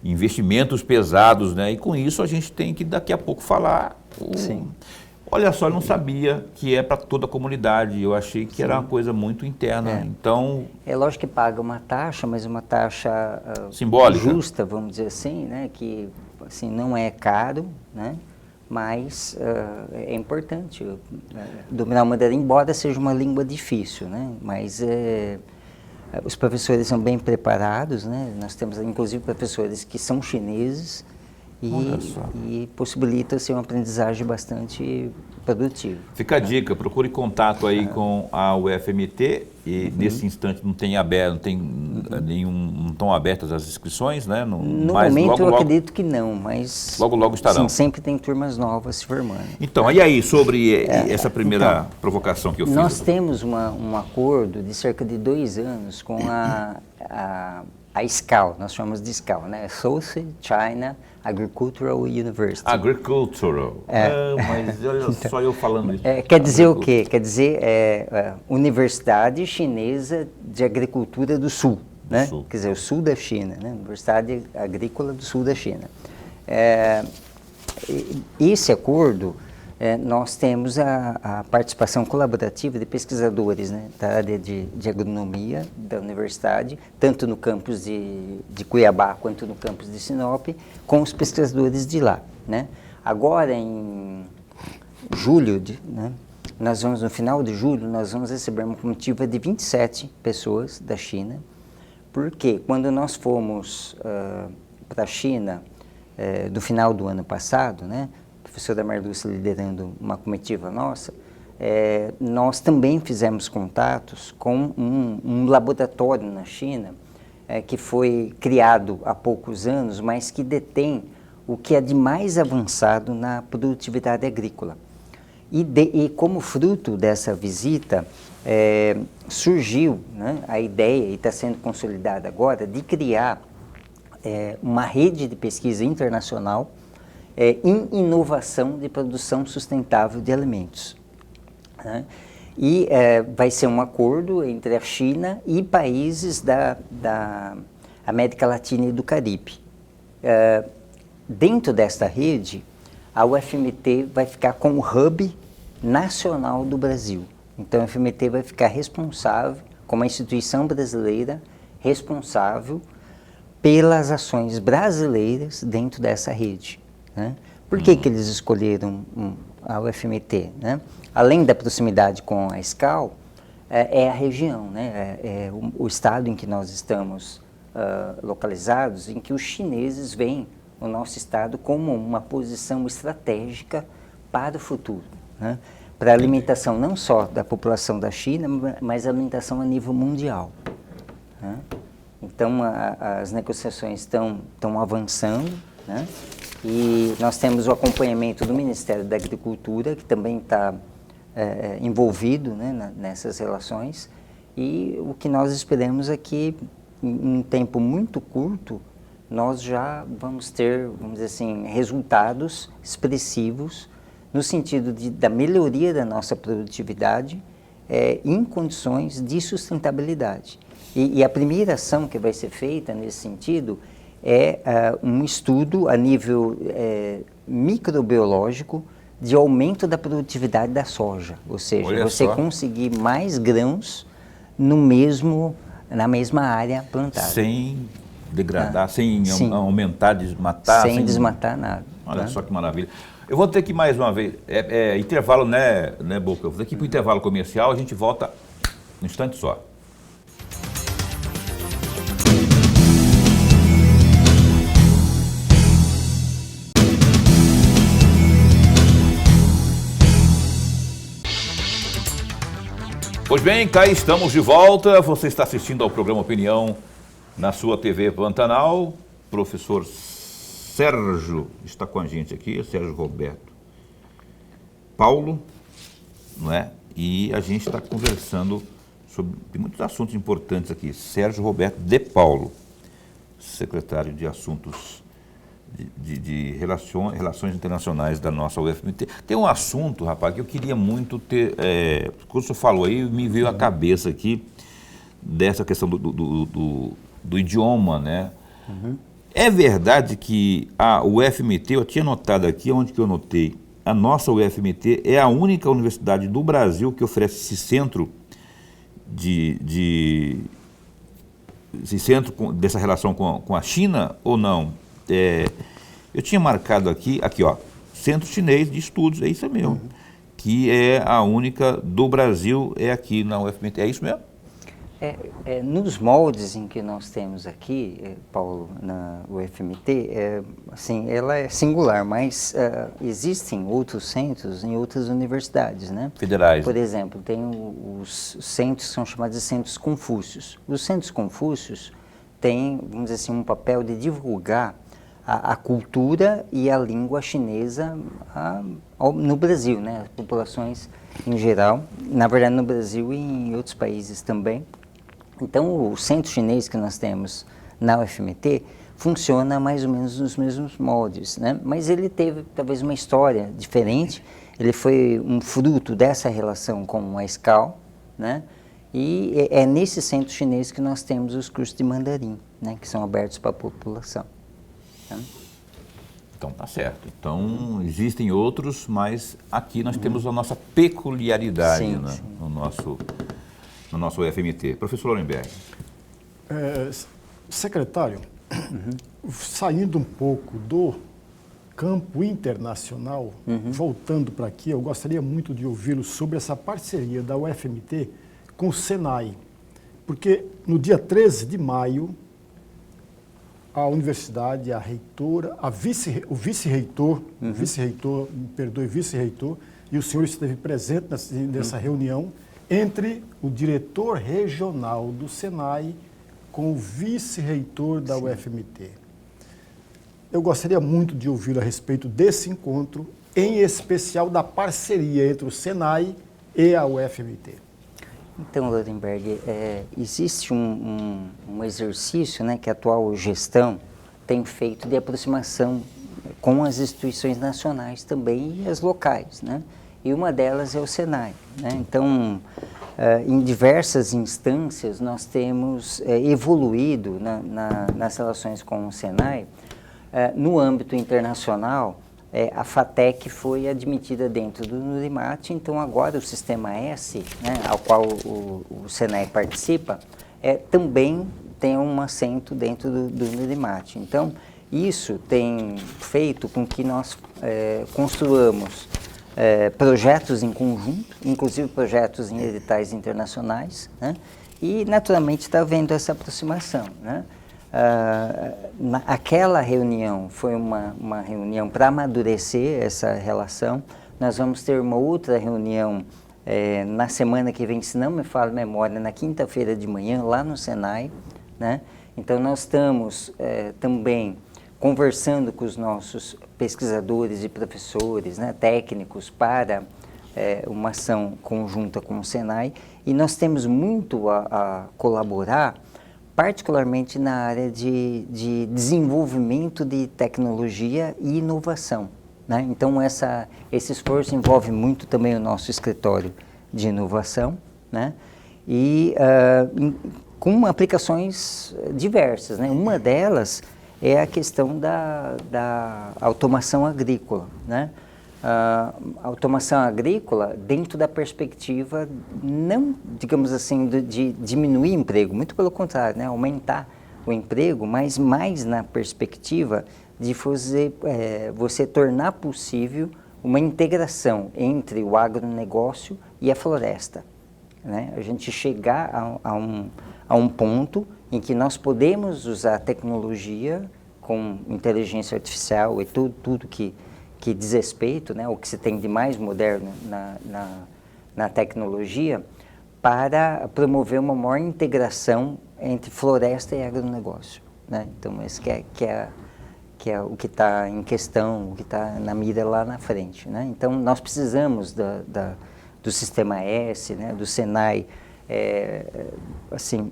[SPEAKER 2] Investimentos pesados, né? E com isso a gente tem que daqui a pouco falar.
[SPEAKER 1] Sim.
[SPEAKER 2] Olha só, eu não sabia que é para toda a comunidade, eu achei que era uma coisa muito interna. Então,
[SPEAKER 1] é lógico que paga uma taxa, mas uma taxa
[SPEAKER 2] simbólica,
[SPEAKER 1] justa, vamos dizer assim, né? Que assim, não é caro, né? Mas é importante dominar o mandarim, embora seja uma língua difícil, né? Mas os professores são bem preparados, né? Nós temos inclusive professores que são chineses e possibilita ser uma aprendizagem bastante produtiva.
[SPEAKER 2] Fica a dica, procure contato aí com a UFMT e nesse instante não estão abertas as inscrições, né?
[SPEAKER 1] No
[SPEAKER 2] mas
[SPEAKER 1] momento
[SPEAKER 2] logo,
[SPEAKER 1] eu acredito que não, mas
[SPEAKER 2] logo estarão.
[SPEAKER 1] Sim, sempre tem turmas novas se formando.
[SPEAKER 2] Então, e aí sobre essa primeira provocação que eu fiz?
[SPEAKER 1] Nós temos um acordo de cerca de 2 anos com a SCAL, nós chamamos de SCAL, né? South China Agricultural University.
[SPEAKER 2] Agricultural. Mas olha só eu falando isso.
[SPEAKER 1] Quer dizer o quê? Quer dizer Universidade Chinesa de Agricultura do Sul, né? Quer dizer, o sul da China, né? Universidade Agrícola do Sul da China. Esse acordo, nós temos a participação colaborativa de pesquisadores, né, da área de agronomia da universidade, tanto no campus de Cuiabá quanto no campus de Sinop, com os pesquisadores de lá, né. Agora, em julho, nós vamos, no final de julho, nós vamos receber uma comitiva de 27 pessoas da China, porque quando nós fomos para a China, do final do ano passado, né, a professora Marluce liderando uma comitiva nossa, nós também fizemos contatos com um laboratório na China que foi criado há poucos anos, mas que detém o que é de mais avançado na produtividade agrícola. E como fruto dessa visita, surgiu, né, a ideia, e está sendo consolidada agora, de criar uma rede de pesquisa internacional em inovação de produção sustentável de alimentos, né? E vai ser um acordo entre a China e países da América Latina e do Caribe. Dentro desta rede, a UFMT vai ficar com o hub nacional do Brasil. Então, a UFMT vai ficar responsável, como a instituição brasileira, responsável pelas ações brasileiras dentro dessa rede, né? Por que eles escolheram a UFMT, né? Além da proximidade com a SCAL, é a região, né? O estado em que nós estamos localizados, em que os chineses veem o nosso estado como uma posição estratégica para o futuro, né? Para a alimentação não só da população da China, mas a alimentação a nível mundial, né? Então, as negociações estão avançando, né? E nós temos o acompanhamento do Ministério da Agricultura, que também está envolvido, né, nessas relações, e o que nós esperamos é que, em um tempo muito curto, nós já vamos ter, vamos dizer assim, resultados expressivos no sentido da melhoria da nossa produtividade em condições de sustentabilidade. E a primeira ação que vai ser feita nesse sentido é um estudo a nível microbiológico de aumento da produtividade da soja, ou seja,
[SPEAKER 2] Olha
[SPEAKER 1] você
[SPEAKER 2] só.
[SPEAKER 1] conseguir mais grãos na mesma área plantada.
[SPEAKER 2] Sem degradar, sem
[SPEAKER 1] Sim.
[SPEAKER 2] aumentar, desmatar.
[SPEAKER 1] Sem desmatar nada.
[SPEAKER 2] Olha
[SPEAKER 1] né?
[SPEAKER 2] só que maravilha. Eu vou ter que mais uma vez, intervalo, né, Boca? Eu vou ter que ir para o intervalo comercial, a gente volta um instante só. Pois bem, cá estamos de volta. Você está assistindo ao programa Opinião na sua TV Pantanal. Professor Sérgio está com a gente aqui, Sérgio Roberto Paulo, não é? E a gente está conversando sobre muitos assuntos importantes aqui. Sérgio Roberto de Paulo, secretário de Assuntos de Relações Internacionais da nossa UFMT. Tem um assunto, rapaz, que eu queria muito ter... quando o senhor falou aí, me veio à cabeça aqui dessa questão do idioma, né?
[SPEAKER 1] Uhum.
[SPEAKER 2] É verdade que a UFMT, eu tinha notado aqui, onde que eu notei, a nossa UFMT é a única universidade do Brasil que oferece esse centro dessa relação com a China ou não? Eu tinha marcado aqui, ó, Centro Chinês de Estudos, é isso mesmo, que é a única do Brasil, é aqui na UFMT, é isso mesmo?
[SPEAKER 1] Nos moldes em que nós temos aqui, Paulo, na UFMT, assim, ela é singular, mas existem outros centros em outras universidades, né?
[SPEAKER 2] Federais.
[SPEAKER 1] Por exemplo, tem os centros que são chamados de Centros Confúcios. Os Centros Confúcios têm, vamos dizer assim, um papel de divulgar a cultura e a língua chinesa no Brasil, né? As populações em geral, na verdade no Brasil e em outros países também. Então, o centro chinês que nós temos na UFMT funciona mais ou menos nos mesmos moldes, né? Mas ele teve talvez uma história diferente, ele foi um fruto dessa relação com a SCAL, né? E é nesse centro chinês que nós temos os cursos de mandarim, né? Que são abertos para a população. Tá?
[SPEAKER 2] Então tá certo. Então existem outros, mas aqui nós temos a nossa peculiaridade,
[SPEAKER 1] Sim,
[SPEAKER 2] né?
[SPEAKER 1] sim.
[SPEAKER 2] no nosso UFMT. Professor Lorenberg.
[SPEAKER 3] Secretário, saindo um pouco do campo internacional, voltando para aqui, eu gostaria muito de ouvi-lo sobre essa parceria da UFMT com o Senai, porque no dia 13 de maio, a universidade, a reitora, o vice-reitor, vice-reitor, e o senhor esteve presente nessa reunião entre o diretor regional do Senai com o vice-reitor da UFMT. Eu gostaria muito de ouvir a respeito desse encontro, em especial da parceria entre o Senai e a UFMT.
[SPEAKER 1] Então, Lorenberg, existe um exercício, né, que a atual gestão tem feito de aproximação com as instituições nacionais também e as locais, né? E uma delas é o Senai, né? Então, em diversas instâncias, nós temos evoluído nas relações com o Senai. No âmbito internacional, a FATEC foi admitida dentro do NURIMAT, então agora o Sistema S, né, ao qual o Senai participa, também tem um assento dentro do NURIMAT. Então, isso tem feito com que nós construamos projetos em conjunto, inclusive projetos em editais internacionais, né, e naturalmente está havendo essa aproximação, né? Aquela reunião foi uma reunião para amadurecer essa relação. Nós vamos ter uma outra reunião na semana que vem, se não me falha a memória, na quinta-feira de manhã, lá no Senai, né? Então, nós estamos também conversando com os nossos pesquisadores e professores, né, técnicos, para uma ação conjunta com o Senai, e nós temos muito a colaborar, particularmente na área de desenvolvimento de tecnologia e inovação, né? Então, esse esforço envolve muito também o nosso escritório de inovação, né? E com aplicações diversas, né? Uma delas é a questão da automação agrícola, né? A automação agrícola dentro da perspectiva não, digamos assim, de diminuir emprego, muito pelo contrário, né? Aumentar o emprego, mas mais na perspectiva de você tornar possível uma integração entre o agronegócio e a floresta, né? A gente chegar a um ponto em que nós podemos usar a tecnologia com inteligência artificial e tudo que diz respeito, né, o que se tem de mais moderno na tecnologia, para promover uma maior integração entre floresta e agronegócio, né? Então, esse que é o que está em questão, o que está na mira lá na frente, né? Então, nós precisamos do Sistema S, né, do Senai, assim,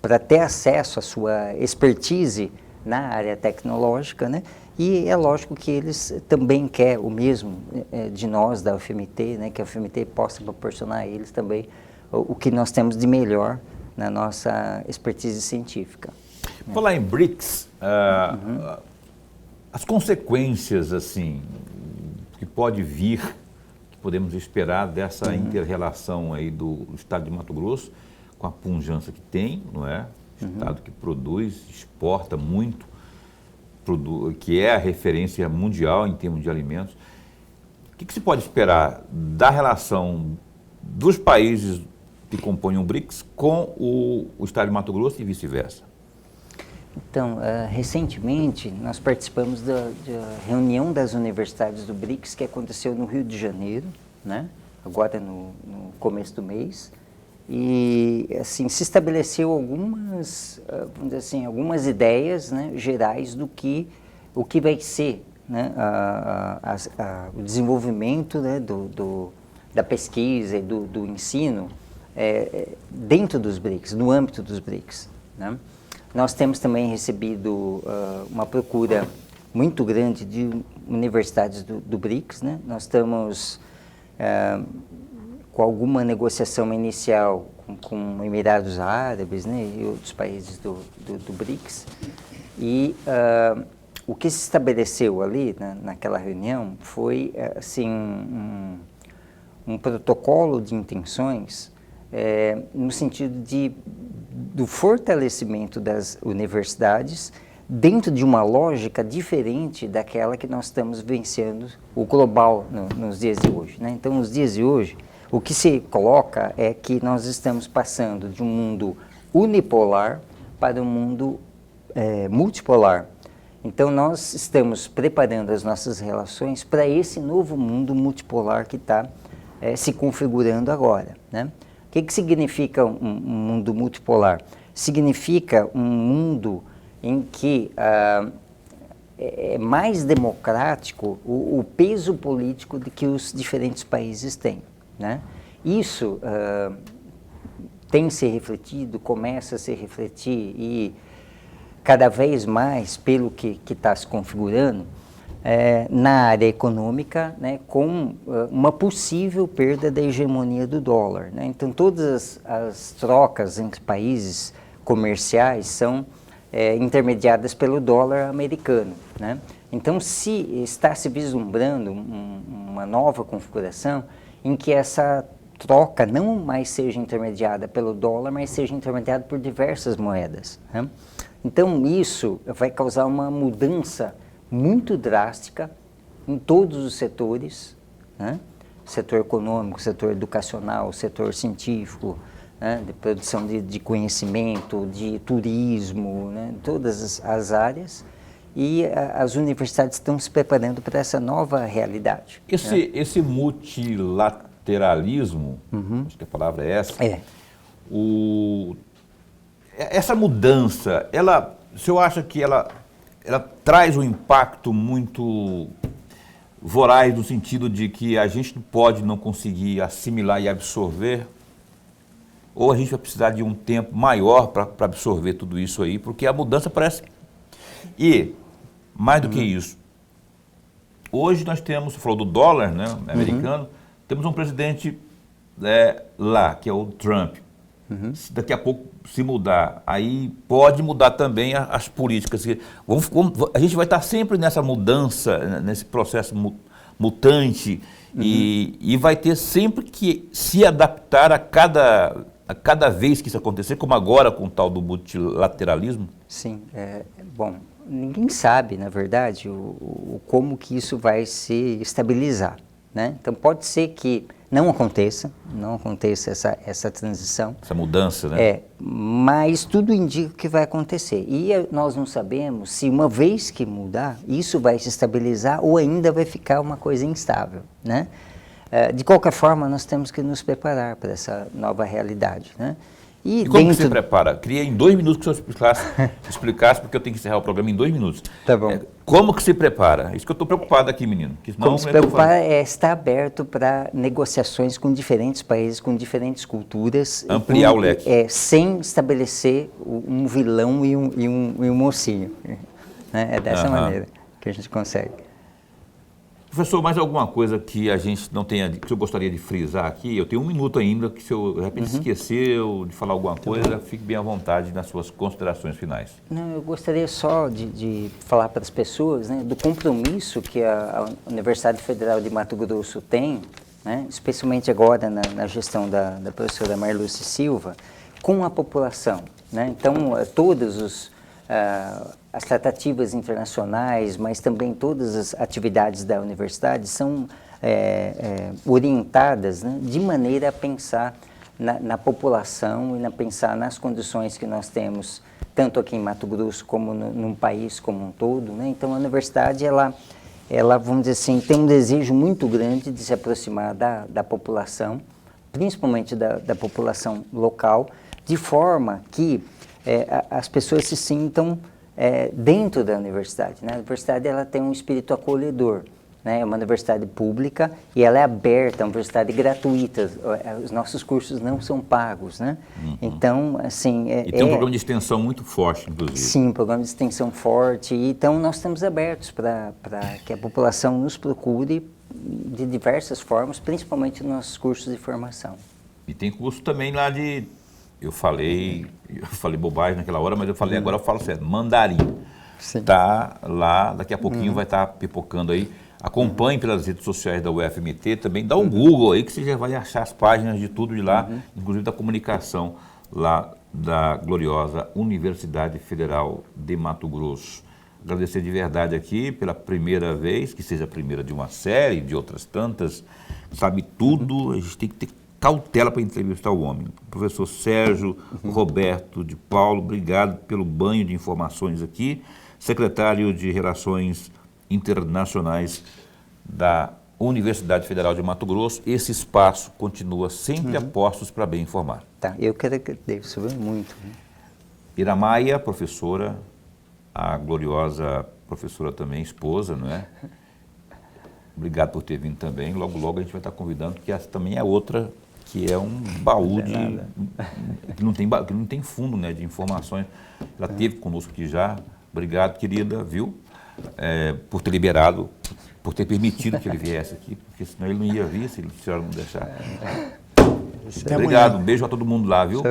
[SPEAKER 1] para ter acesso à sua expertise na área tecnológica, né? E é lógico que eles também querem o mesmo de nós, da UFMT, né? Que a UFMT possa proporcionar a eles também o que nós temos de melhor na nossa expertise científica.
[SPEAKER 2] Falar em BRICS, as consequências, assim, que pode vir, que podemos esperar dessa inter-relação aí do estado de Mato Grosso, com a pujança que tem, não é? Estado que produz, exporta muito, que é a referência mundial em termos de alimentos. O que se pode esperar da relação dos países que compõem o BRICS com o estado de Mato Grosso e vice-versa?
[SPEAKER 1] Então, recentemente, nós participamos da reunião das universidades do BRICS, que aconteceu no Rio de Janeiro, né? Agora no começo do mês. E, assim, se estabeleceu algumas, vamos dizer assim, algumas ideias, né, gerais o que vai ser, né, o desenvolvimento, né, da pesquisa e do ensino dentro dos BRICS, no âmbito dos BRICS, né? Nós temos também recebido uma procura muito grande de universidades do BRICS, né? Nós estamos com alguma negociação inicial com Emirados Árabes, né, e outros países do BRICS. E o que se estabeleceu ali, naquela reunião, foi assim, um protocolo de intenções no sentido do fortalecimento das universidades dentro de uma lógica diferente daquela que nós estamos vivenciando o global nos dias de hoje, né? Então, nos dias de hoje, o que se coloca é que nós estamos passando de um mundo unipolar para um mundo multipolar. Então, nós estamos preparando as nossas relações para esse novo mundo multipolar que está se configurando agora, né? O que significa um mundo multipolar? Significa um mundo em que é mais democrático o peso político que os diferentes países têm, né? Isso tem se refletido, começa a se refletir e cada vez mais pelo que está se configurando na área econômica, né, com uma possível perda da hegemonia do dólar, né? Então, todas as trocas entre países comerciais são intermediadas pelo dólar americano, né? Então, se está se vislumbrando uma nova configuração em que essa troca não mais seja intermediada pelo dólar, mas seja intermediada por diversas moedas, né? Então, isso vai causar uma mudança muito drástica em todos os setores, né? Setor econômico, setor educacional, setor científico, né? De produção de conhecimento, de turismo, né? Todas as áreas. E as universidades estão se preparando para essa nova realidade.
[SPEAKER 2] Esse multilateralismo, acho que a palavra é essa, essa mudança, o senhor acha que ela traz um impacto muito voraz no sentido de que a gente pode não conseguir assimilar e absorver? Ou a gente vai precisar de um tempo maior para absorver tudo isso aí? Porque a mudança parece... E, mais do que isso, hoje nós temos, você falou do dólar, né, americano, temos um presidente lá, que é o Trump. Se daqui a pouco se mudar, aí pode mudar também as políticas. A gente vai estar sempre nessa mudança, nesse processo mutante, e vai ter sempre que se adaptar a cada vez que isso acontecer, como agora com o tal do multilateralismo?
[SPEAKER 1] Sim, bom, ninguém sabe, na verdade, como que isso vai se estabilizar, né? Então pode ser que não aconteça essa transição.
[SPEAKER 2] Essa mudança, né?
[SPEAKER 1] Mas tudo indica que vai acontecer. E nós não sabemos se uma vez que mudar, isso vai se estabilizar ou ainda vai ficar uma coisa instável, né? De qualquer forma, nós temos que nos preparar para essa nova realidade, né?
[SPEAKER 2] E como que você prepara? Queria em 2 minutos que o senhor explicasse, porque eu tenho que encerrar o programa em 2 minutos.
[SPEAKER 1] Tá bom.
[SPEAKER 2] Como que se prepara? Isso que eu estou preocupado aqui, menino.
[SPEAKER 1] Como se preocupar é estar aberto para negociações com diferentes países, com diferentes culturas.
[SPEAKER 2] Ampliar o leque.
[SPEAKER 1] Sem estabelecer um vilão e um mocinho. Né? É dessa maneira que a gente consegue.
[SPEAKER 2] Professor, mais alguma coisa que a gente não tenha, que eu gostaria de frisar aqui? Eu tenho 1 minuto ainda, que se eu de repente esqueceu de falar alguma coisa, fique bem à vontade nas suas considerações finais.
[SPEAKER 1] Não, eu gostaria só de falar para as pessoas, né, do compromisso que a Universidade Federal de Mato Grosso tem, né, especialmente agora na gestão da professora Marluce Silva, com a população, né? Então, todos as tratativas internacionais, mas também todas as atividades da universidade são orientadas, né, de maneira a pensar na população e pensar nas condições que nós temos, tanto aqui em Mato Grosso como num país como um todo, né? Então, a universidade, ela, vamos dizer assim, tem um desejo muito grande de se aproximar da população, principalmente da população local, de forma que as pessoas se sintam dentro da universidade, né? A universidade, ela tem um espírito acolhedor, né? É uma universidade pública e ela é aberta, é uma universidade gratuita. Os nossos cursos não são pagos, né? Então, assim...
[SPEAKER 2] E tem um programa de extensão muito forte, inclusive.
[SPEAKER 1] Sim, um programa de extensão forte. Então, nós estamos abertos para que a população nos procure de diversas formas, principalmente nos nossos cursos de formação.
[SPEAKER 2] E tem curso também lá de... Eu falei bobagem naquela hora, mas eu falei, agora eu falo sério, mandarim. Está lá, daqui a pouquinho vai estar pipocando aí. Acompanhe pelas redes sociais da UFMT, também dá um Google aí que você já vai achar as páginas de tudo de lá, inclusive da comunicação lá da gloriosa Universidade Federal de Mato Grosso. Agradecer de verdade aqui pela primeira vez, que seja a primeira de uma série, de outras tantas, sabe tudo, a gente tem que ter cautela para entrevistar o homem. Professor Sérgio Roberto de Paulo, obrigado pelo banho de informações aqui. Secretário de Relações Internacionais da Universidade Federal de Mato Grosso. Esse espaço continua sempre a postos para bem informar.
[SPEAKER 1] Tá, eu quero agradecer muito. Né?
[SPEAKER 2] Ira Maia, professora, a gloriosa professora também, esposa, não é? Obrigado por ter vindo também. Logo, logo a gente vai estar convidando, porque essa também é outra, que é um baú que não tem fundo, né, de informações. Ela esteve conosco aqui já. Obrigado, querida, viu? Por ter liberado, por ter permitido que ele viesse aqui, porque senão ele não ia vir se a senhora não deixar. Obrigado, um beijo a todo mundo lá, viu?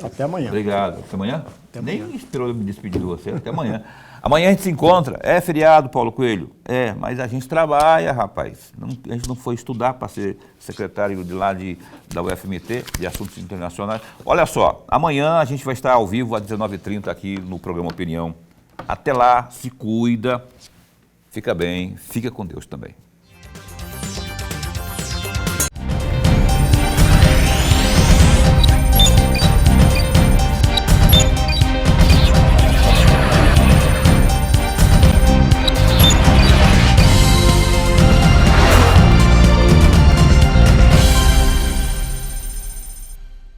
[SPEAKER 3] Até amanhã.
[SPEAKER 2] Obrigado. Até amanhã? Nem esperou eu me despedir de você. Até amanhã. Amanhã a gente se encontra. É feriado, Paulo Coelho? Mas a gente trabalha, rapaz. A gente não foi estudar para ser secretário de lá da UFMT, de Assuntos Internacionais. Olha só, amanhã a gente vai estar ao vivo às 19h30 aqui no programa Opinião. Até lá, se cuida, fica bem, fica com Deus também.